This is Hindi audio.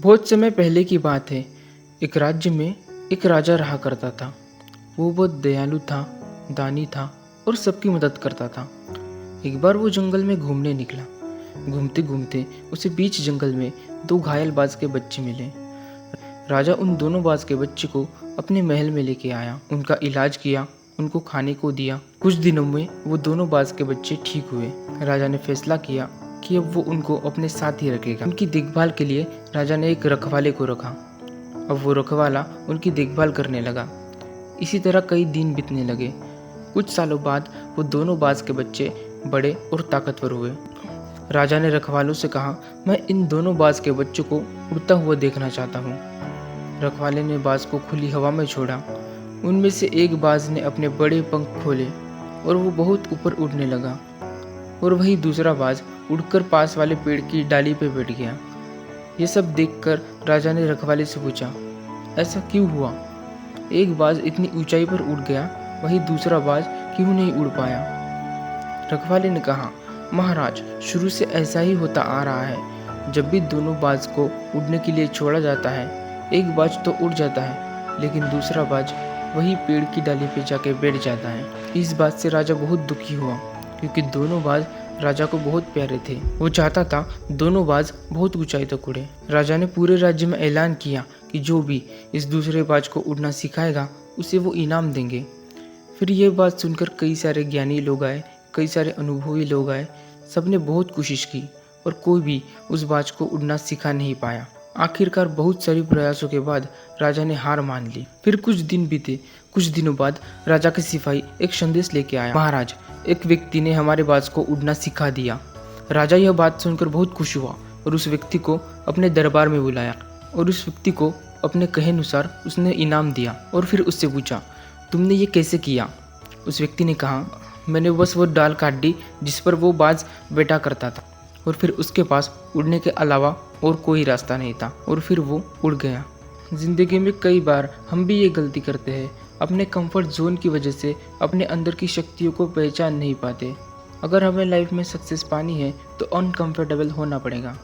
बहुत समय पहले की बात है। एक राज्य में एक राजा रहा करता था। वो बहुत दयालु था, दानी था और सबकी मदद करता था। एक बार वो जंगल में घूमने निकला। घूमते घूमते उसे बीच जंगल में दो घायल बाज के बच्चे मिले। राजा उन दोनों बाज के बच्चे को अपने महल में लेके आया, उनका इलाज किया, उनको खाने को दिया। कुछ दिनों में वो दोनों बाज के बच्चे ठीक हुए। राजा ने फैसला किया कि अब वो उनको अपने साथ ही रखेगा। उनकी देखभाल के लिए राजा ने एक रखवाले को रखा। अब वो रखवाला उनकी देखभाल करने लगा। इसी तरह कई दिन बीतने लगे। कुछ सालों बाद वो दोनों बाज के बच्चे बड़े और ताकतवर हुए। राजा ने रखवालों से कहा, मैं इन दोनों बाज के बच्चों को उड़ता हुआ देखना चाहता हूँ। रखवाले ने बाज को खुली हवा में छोड़ा। उनमें से एक बाज ने अपने बड़े पंख खोले और वो बहुत ऊपर उड़ने लगा, और वही दूसरा बाज उड़कर पास वाले पेड़ की डाली पे बैठ गया। ये सब देखकर राजा ने रखवाले से पूछा, ऐसा क्यों हुआ? एक बाज इतनी ऊंचाई पर उड़ गया, वही दूसरा बाज क्यों नहीं उड़ पाया? रखवाले ने कहा, महाराज, शुरू से ऐसा ही होता आ रहा है। जब भी दोनों बाज को उड़ने के लिए छोड़ा जाता है, एक बाज तो उड़ जाता है, लेकिन दूसरा बाज वही पेड़ की डाली पे जाके बैठ जाता है। इस बात से राजा बहुत दुखी हुआ, क्योंकि दोनों बाज राजा को बहुत प्यारे थे। वो चाहता था दोनों बाज बहुत ऊंचाई तक उड़े। राजा ने पूरे राज्य में ऐलान किया कि जो भी इस दूसरे बाज को उड़ना सिखाएगा, उसे वो इनाम देंगे। फिर ये बात सुनकर कई सारे ज्ञानी लोग आए, कई सारे अनुभवी लोग आए। सबने बहुत कोशिश की और कोई भी उस बाज को उड़ना सिखा नहीं पाया। आखिरकार बहुत सारे प्रयासों के बाद राजा ने हार मान ली। फिर कुछ दिन बीते। कुछ दिनों बाद राजा के सिपाही एक संदेश लेके आया, महाराज, एक व्यक्ति ने हमारे बाज को उड़ना सिखा दिया। राजा यह बात सुनकर बहुत खुश हुआ और उस व्यक्ति को अपने दरबार में बुलाया, और उस व्यक्ति को अपने कहे अनुसार उसने इनाम दिया। और फिर उससे पूछा, तुमने ये कैसे किया? उस व्यक्ति ने कहा, मैंने बस वो डाल काट दी जिस पर वो बाज बैठा करता था, और फिर उसके पास उड़ने के अलावा और कोई रास्ता नहीं था, और फिर वो उड़ गया। जिंदगी में कई बार हम भी ये गलती करते हैं। अपने कंफर्ट जोन की वजह से अपने अंदर की शक्तियों को पहचान नहीं पाते। अगर हमें लाइफ में सक्सेस पानी है तो अनकंफर्टेबल होना पड़ेगा।